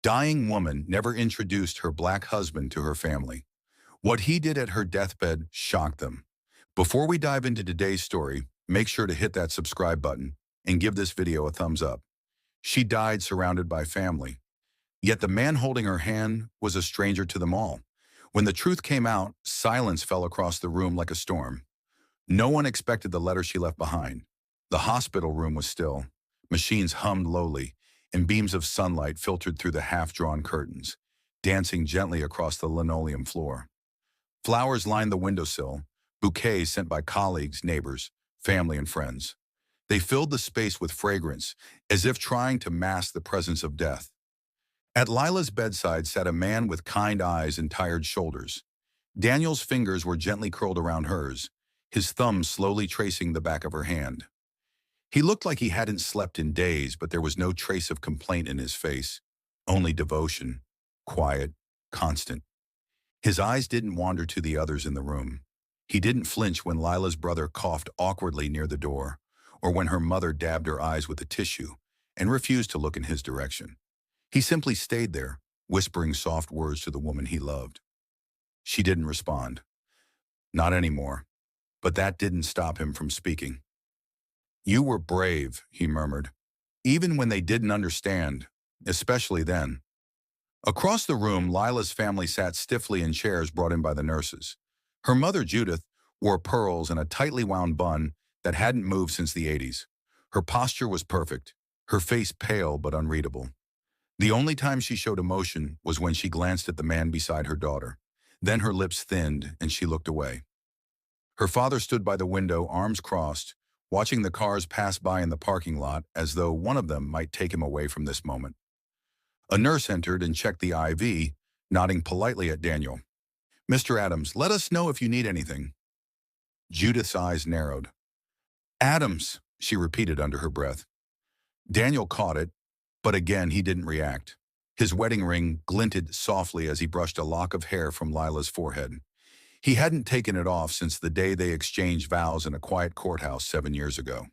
dying woman never introduced her black husband to her family. What he did at her deathbed shocked them. Before we dive into today's story, make sure to hit that subscribe button and give this video a thumbs up. She died surrounded by family. Yet the man holding her hand was a stranger to them all. When the truth came out, silence fell across the room like a storm. No one expected the letter she left behind. The hospital room was still. Machines hummed lowly, and beams of sunlight filtered through the half-drawn curtains, dancing gently across the linoleum floor. Flowers lined the windowsill, bouquets sent by colleagues, neighbors, family, and friends. They filled the space with fragrance, as if trying to mask the presence of death. At Lila's bedside sat a man with kind eyes and tired shoulders. Daniel's fingers were gently curled around hers, his thumbs slowly tracing the back of her hand. He looked like he hadn't slept in days, but there was no trace of complaint in his face, only devotion, quiet, constant. His eyes didn't wander to the others in the room. He didn't flinch when Lila's brother coughed awkwardly near the door, or when her mother dabbed her eyes with a tissue and refused to look in his direction. He simply stayed there, whispering soft words to the woman he loved. She didn't respond. Not anymore. But that didn't stop him from speaking. "You were brave," he murmured, "even when they didn't understand, especially then." Across the room, Lila's family sat stiffly in chairs brought in by the nurses. Her mother, Judith, wore pearls and a tightly wound bun that hadn't moved since the 80s. Her posture was perfect, her face pale but unreadable. The only time she showed emotion was when she glanced at the man beside her daughter. Then her lips thinned and she looked away. Her father stood by the window, arms crossed, watching the cars pass by in the parking lot as though one of them might take him away from this moment. A nurse entered and checked the IV, nodding politely at Daniel. "Mr. Adams, let us know if you need anything." Judith's eyes narrowed. "Adams," she repeated under her breath. Daniel caught it, but again he didn't react. His wedding ring glinted softly as he brushed a lock of hair from Lila's forehead. He hadn't taken it off since the day they exchanged vows in a quiet courthouse 7 years ago.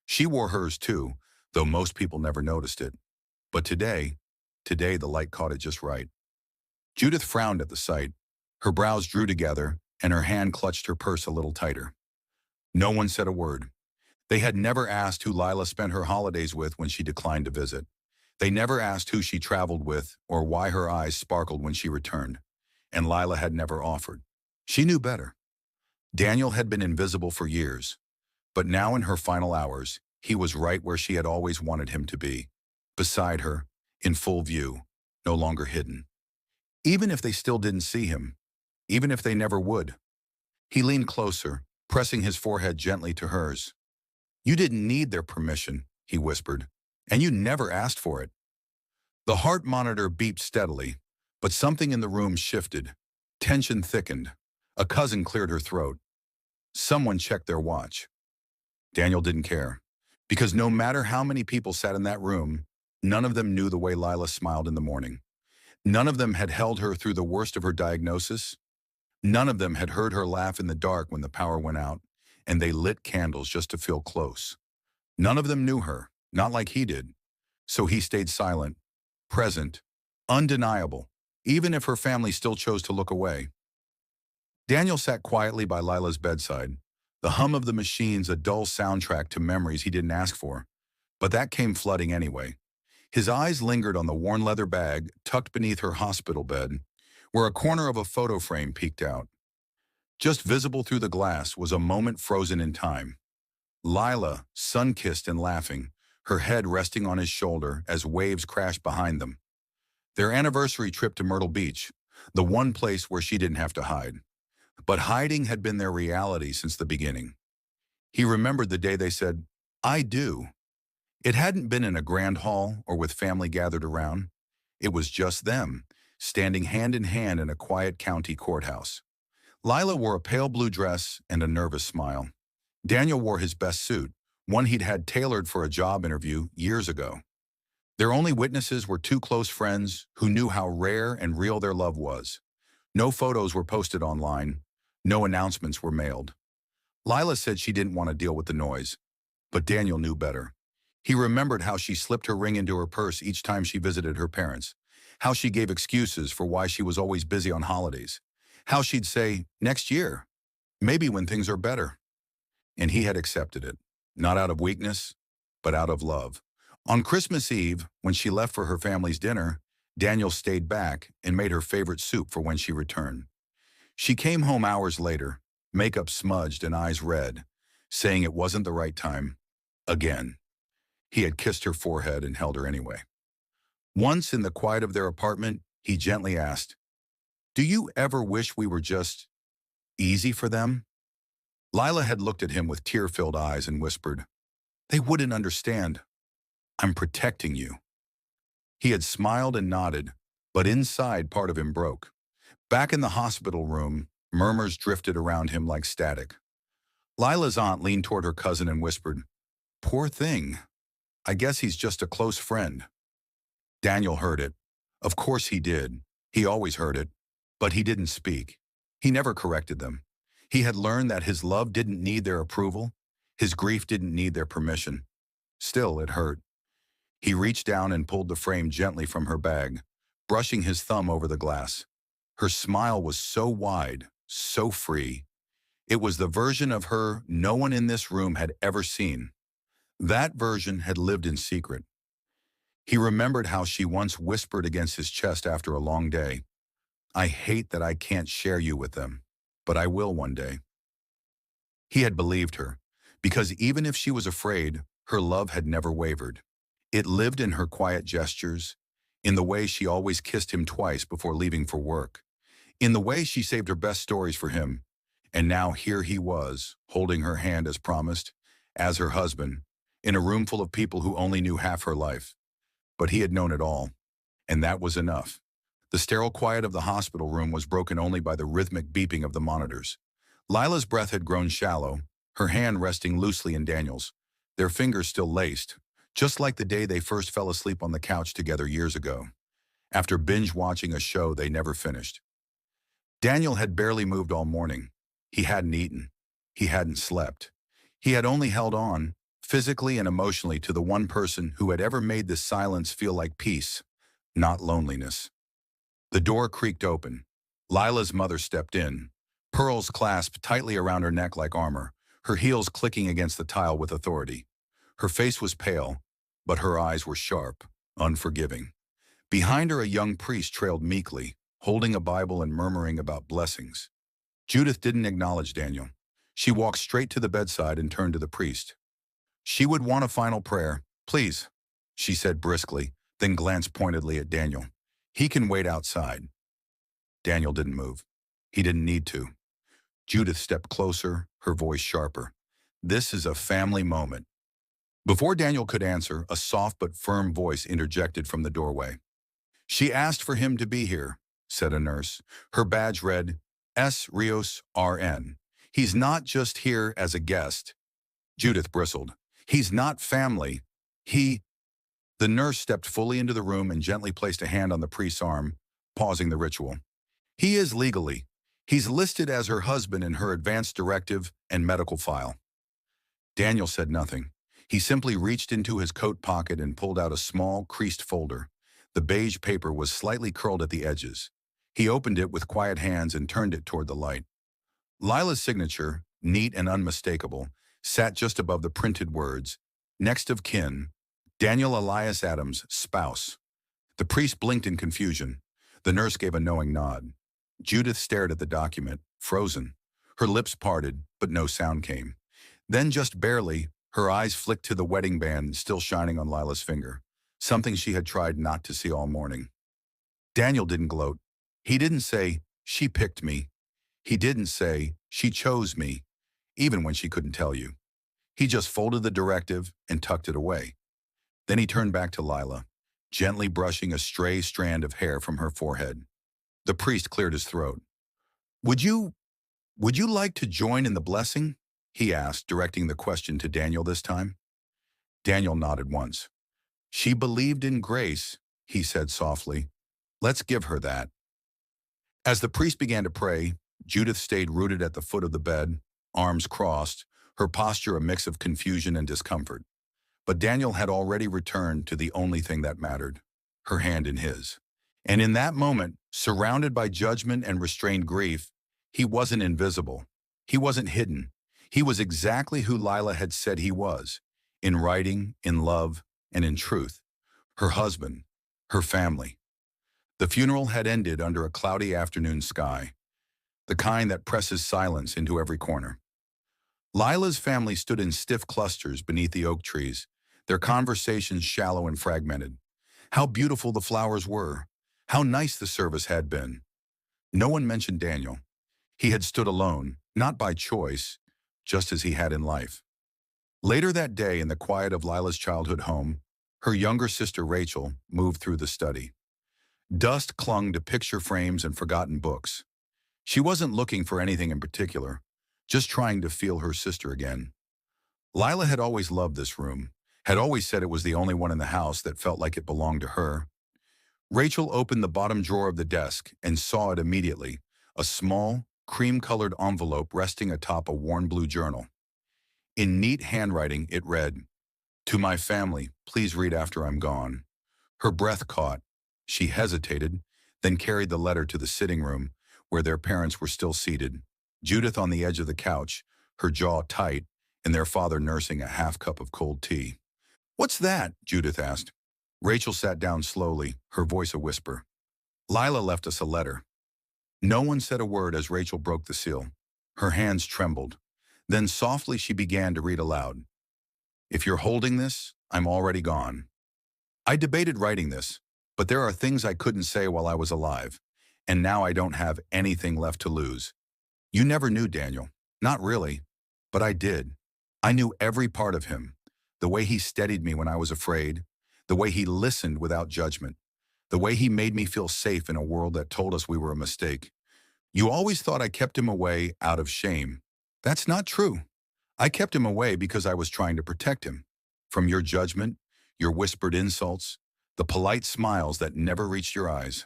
She wore hers too, though most people never noticed it. But today the light caught it just right. Judith frowned at the sight. Her brows drew together, and her hand clutched her purse a little tighter. No one said a word. They had never asked who Lila spent her holidays with when she declined to visit. They never asked who she traveled with or why her eyes sparkled when she returned. And Lila had never offered. She knew better. Daniel had been invisible for years, but now in her final hours, he was right where she had always wanted him to be, beside her, in full view, no longer hidden. Even if they still didn't see him, even if they never would. He leaned closer, pressing his forehead gently to hers. "You didn't need their permission," he whispered, "and you never asked for it." The heart monitor beeped steadily, but something in the room shifted. Tension thickened. A cousin cleared her throat. Someone checked their watch. Daniel didn't care, because no matter how many people sat in that room, none of them knew the way Lila smiled in the morning. None of them had held her through the worst of her diagnosis. None of them had heard her laugh in the dark when the power went out, and they lit candles just to feel close. None of them knew her, not like he did. So he stayed silent, present, undeniable, even if her family still chose to look away. Daniel sat quietly by Lila's bedside, the hum of the machines a dull soundtrack to memories he didn't ask for. But that came flooding anyway. His eyes lingered on the worn leather bag tucked beneath her hospital bed, where a corner of a photo frame peeked out. Just visible through the glass was a moment frozen in time. Lila, sun-kissed and laughing, her head resting on his shoulder as waves crashed behind them. Their anniversary trip to Myrtle Beach, the one place where she didn't have to hide. But hiding had been their reality since the beginning. He remembered the day they said, "I do." It hadn't been in a grand hall or with family gathered around. It was just them, standing hand in hand in a quiet county courthouse. Lila wore a pale blue dress and a nervous smile. Daniel wore his best suit, one he'd had tailored for a job interview years ago. Their only witnesses were two close friends who knew how rare and real their love was. No photos were posted online. No announcements were mailed. Lila said she didn't want to deal with the noise, but Daniel knew better. He remembered how she slipped her ring into her purse each time she visited her parents, how she gave excuses for why she was always busy on holidays, how she'd say, next year, maybe when things are better. And he had accepted it, not out of weakness, but out of love. On Christmas Eve, when she left for her family's dinner, Daniel stayed back and made her favorite soup for when she returned. She came home hours later, makeup smudged and eyes red, saying it wasn't the right time. Again. He had kissed her forehead and held her anyway. Once in the quiet of their apartment, he gently asked, "Do you ever wish we were just easy for them?" Lila had looked at him with tear-filled eyes and whispered, "They wouldn't understand. I'm protecting you." He had smiled and nodded, but inside part of him broke. Back in the hospital room, murmurs drifted around him like static. Lila's aunt leaned toward her cousin and whispered, "Poor thing. I guess he's just a close friend." Daniel heard it. Of course he did. He always heard it. But he didn't speak. He never corrected them. He had learned that his love didn't need their approval. His grief didn't need their permission. Still, it hurt. He reached down and pulled the frame gently from her bag, brushing his thumb over the glass. Her smile was so wide, so free. It was the version of her no one in this room had ever seen. That version had lived in secret. He remembered how she once whispered against his chest after a long day, "I hate that I can't share you with them, but I will one day." He had believed her, because even if she was afraid, her love had never wavered. It lived in her quiet gestures, in the way she always kissed him twice before leaving for work, in the way she saved her best stories for him. And now here he was, holding her hand as promised, as her husband, in a room full of people who only knew half her life. But he had known it all, and that was enough. The sterile quiet of the hospital room was broken only by the rhythmic beeping of the monitors. Lila's breath had grown shallow, her hand resting loosely in Daniel's, their fingers still laced, just like the day they first fell asleep on the couch together years ago, after binge-watching a show they never finished. Daniel had barely moved all morning. He hadn't eaten. He hadn't slept. He had only held on, physically and emotionally, to the one person who had ever made this silence feel like peace, not loneliness. The door creaked open. Lila's mother stepped in, pearls clasped tightly around her neck like armor, her heels clicking against the tile with authority. Her face was pale, but her eyes were sharp, unforgiving. Behind her, a young priest trailed meekly, holding a Bible and murmuring about blessings. Judith didn't acknowledge Daniel. She walked straight to the bedside and turned to the priest. She would want a final prayer. "Please," she said briskly, then glanced pointedly at Daniel. "He can wait outside." Daniel didn't move. He didn't need to. Judith stepped closer, her voice sharper. "This is a family moment." Before Daniel could answer, a soft but firm voice interjected from the doorway. "She asked for him to be here," said a nurse. Her badge read, S. Rios, RN. "He's not just here as a guest." Judith bristled. "He's not family. He—" The nurse stepped fully into the room and gently placed a hand on the priest's arm, pausing the ritual. "He is legally. He's listed as her husband in her advance directive and medical file." Daniel said nothing. He simply reached into his coat pocket and pulled out a small, creased folder. The beige paper was slightly curled at the edges. He opened it with quiet hands and turned it toward the light. Lila's signature, neat and unmistakable, sat just above the printed words, "Next of kin, Daniel Elias Adams, spouse." The priest blinked in confusion. The nurse gave a knowing nod. Judith stared at the document, frozen. Her lips parted, but no sound came. Then, just barely, her eyes flicked to the wedding band still shining on Lila's finger, something she had tried not to see all morning. Daniel didn't gloat. He didn't say, "She picked me." He didn't say, "She chose me," even when she couldn't tell you. He just folded the directive and tucked it away. Then he turned back to Lila, gently brushing a stray strand of hair from her forehead. The priest cleared his throat. Would you like to join in the blessing?" he asked, directing the question to Daniel this time. Daniel nodded once. "She believed in grace," he said softly. "Let's give her that." As the priest began to pray, Judith stayed rooted at the foot of the bed, arms crossed, her posture a mix of confusion and discomfort. But Daniel had already returned to the only thing that mattered, her hand in his. And in that moment, surrounded by judgment and restrained grief, he wasn't invisible. He wasn't hidden. He was exactly who Lila had said he was, in writing, in love, and in truth. Her husband, her family. The funeral had ended under a cloudy afternoon sky, the kind that presses silence into every corner. Lila's family stood in stiff clusters beneath the oak trees, their conversations shallow and fragmented. How beautiful the flowers were. How nice the service had been. No one mentioned Daniel. He had stood alone, not by choice, just as he had in life. Later that day, in the quiet of Lila's childhood home, her younger sister Rachel moved through the study. Dust clung to picture frames and forgotten books. She wasn't looking for anything in particular, just trying to feel her sister again. Lila had always loved this room, had always said it was the only one in the house that felt like it belonged to her. Rachel opened the bottom drawer of the desk and saw it immediately, a small, cream-colored envelope resting atop a worn blue journal. In neat handwriting, it read, "To my family, please read after I'm gone." Her breath caught. She hesitated, then carried the letter to the sitting room, where their parents were still seated, Judith on the edge of the couch, her jaw tight, and their father nursing a half cup of cold tea. "What's that?" Judith asked. Rachel sat down slowly, her voice a whisper. "Lila left us a letter." No one said a word as Rachel broke the seal. Her hands trembled. Then softly she began to read aloud. "If you're holding this, I'm already gone. I debated writing this, but there are things I couldn't say while I was alive, and now I don't have anything left to lose. You never knew Daniel. Not really, but I did. I knew every part of him, the way he steadied me when I was afraid, the way he listened without judgment, the way he made me feel safe in a world that told us we were a mistake. You always thought I kept him away out of shame. That's not true. I kept him away because I was trying to protect him. From your judgment, your whispered insults, the polite smiles that never reached your eyes.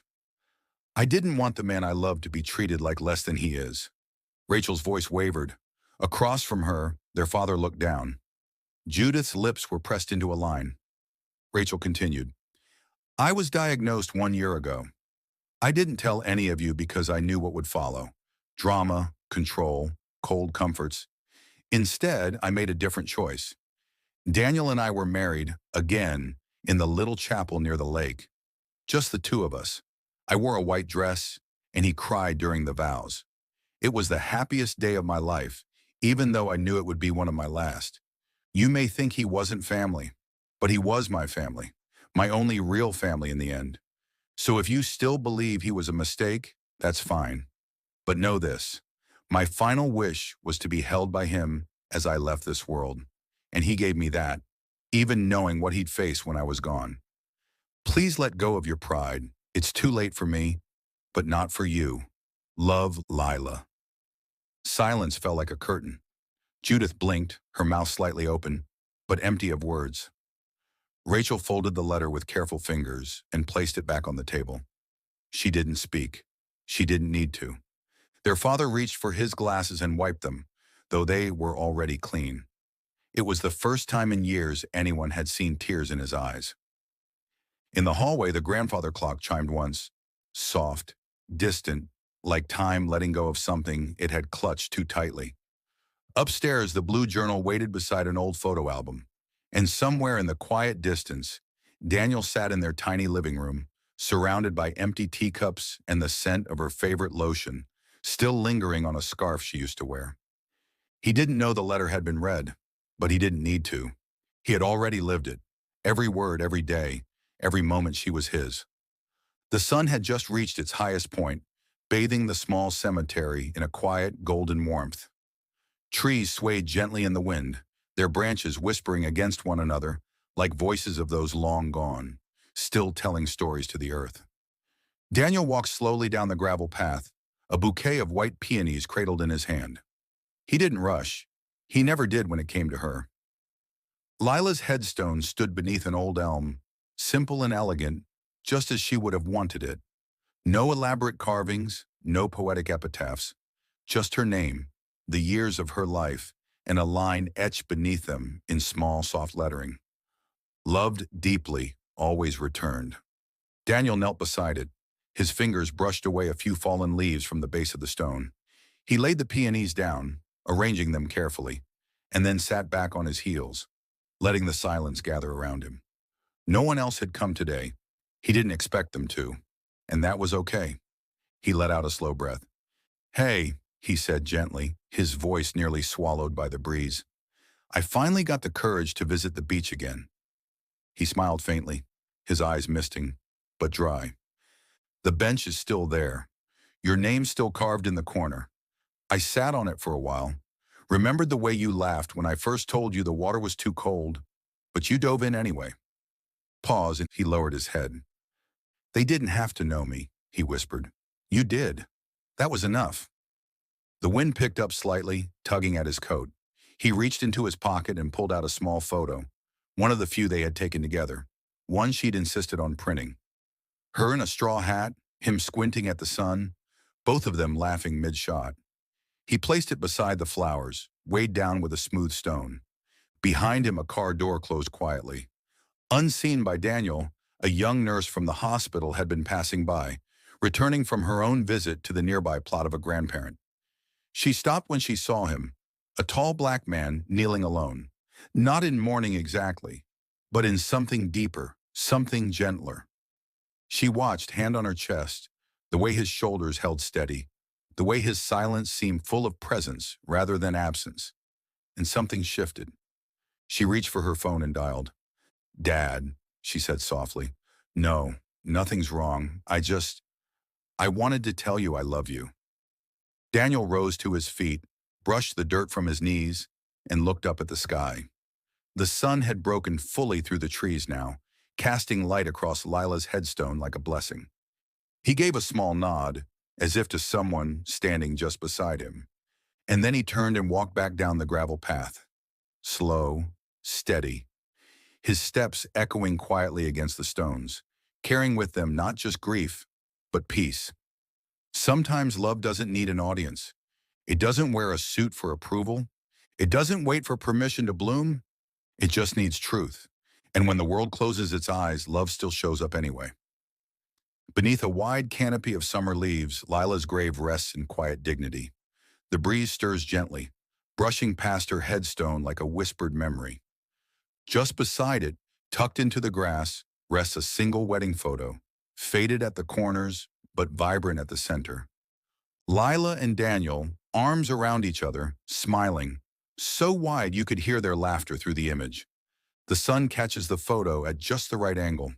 I didn't want the man I loved to be treated like less than he is." Rachel's voice wavered. Across from her, their father looked down. Judith's lips were pressed into a line. Rachel continued, "I was diagnosed 1 year ago. I didn't tell any of you because I knew what would follow. Drama, control, cold comforts. Instead, I made a different choice. Daniel and I were married, again, in the little chapel near the lake. Just the two of us. I wore a white dress, and he cried during the vows. It was the happiest day of my life, even though I knew it would be one of my last. You may think he wasn't family, but he was my family, my only real family in the end. So if you still believe he was a mistake, that's fine. But know this, my final wish was to be held by him as I left this world, and he gave me that, even knowing what he'd face when I was gone. Please let go of your pride. It's too late for me, but not for you. Love, Lila." Silence fell like a curtain. Judith blinked, her mouth slightly open, but empty of words. Rachel folded the letter with careful fingers and placed it back on the table. She didn't speak. She didn't need to. Their father reached for his glasses and wiped them, though they were already clean. It was the first time in years anyone had seen tears in his eyes. In the hallway, the grandfather clock chimed once, soft, distant, like time letting go of something it had clutched too tightly. Upstairs, the blue journal waited beside an old photo album, and somewhere in the quiet distance, Daniel sat in their tiny living room, surrounded by empty teacups and the scent of her favorite lotion, still lingering on a scarf she used to wear. He didn't know the letter had been read, but he didn't need to. He had already lived it, every word, every day, every moment she was his. The sun had just reached its highest point, bathing the small cemetery in a quiet, golden warmth. Trees swayed gently in the wind, their branches whispering against one another like voices of those long gone, still telling stories to the earth. Daniel walked slowly down the gravel path, a bouquet of white peonies cradled in his hand. He didn't rush. He never did when it came to her. Lila's headstone stood beneath an old elm, simple and elegant, just as she would have wanted it. No elaborate carvings, no poetic epitaphs, just her name, the years of her life, and a line etched beneath them in small, soft lettering. Loved deeply, always returned. Daniel knelt beside it, His fingers brushed away a few fallen leaves from the base of the stone. He laid the peonies down, arranging them carefully, and then sat back on his heels, letting the silence gather around him. No one else had come today. He didn't expect them to, and that was okay. He let out a slow breath. "Hey," he said gently, his voice nearly swallowed by the breeze. "I finally got the courage to visit the beach again." He smiled faintly, his eyes misting, but dry. "The bench is still there. Your name's still carved in the corner. I sat on it for a while. Remembered the way you laughed when I first told you the water was too cold, but you dove in anyway." Pause, and he lowered his head. "They didn't have to know me," he whispered. "You did. That was enough." The wind picked up slightly, tugging at his coat. He reached into his pocket and pulled out a small photo, one of the few they had taken together, one she'd insisted on printing. Her in a straw hat, him squinting at the sun, both of them laughing mid-shot. He placed it beside the flowers, weighed down with a smooth stone. Behind him, a car door closed quietly. Unseen by Daniel, a young nurse from the hospital had been passing by, returning from her own visit to the nearby plot of a grandparent. She stopped when she saw him, a tall black man kneeling alone, not in mourning exactly, but in something deeper, something gentler. She watched, hand on her chest, the way his shoulders held steady, the way his silence seemed full of presence rather than absence, and something shifted. She reached for her phone and dialed. "Dad," she said softly. "No, nothing's wrong. I wanted to tell you I love you." Daniel rose to his feet, brushed the dirt from his knees, and looked up at the sky. The sun had broken fully through the trees now, casting light across Lila's headstone like a blessing. He gave a small nod, as if to someone standing just beside him, and then he turned and walked back down the gravel path. Slow, steady, his steps echoing quietly against the stones, carrying with them not just grief, but peace. Sometimes love doesn't need an audience. It doesn't wear a suit for approval. It doesn't wait for permission to bloom. It just needs truth. And when the world closes its eyes, love still shows up anyway. Beneath a wide canopy of summer leaves, Lila's grave rests in quiet dignity. The breeze stirs gently, brushing past her headstone like a whispered memory. Just beside it, tucked into the grass, rests a single wedding photo, faded at the corners, but vibrant at the center. Lila and Daniel, arms around each other, smiling, so wide you could hear their laughter through the image. The sun catches the photo at just the right angle.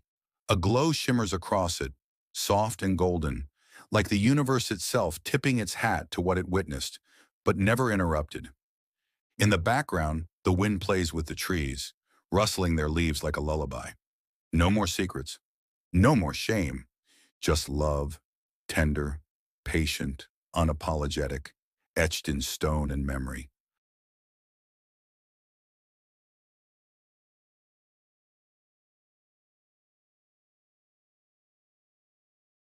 A glow shimmers across it, soft and golden, like the universe itself tipping its hat to what it witnessed, but never interrupted. In the background, the wind plays with the trees, rustling their leaves like a lullaby. No more secrets, no more shame, just love, tender, patient, unapologetic, etched in stone and memory.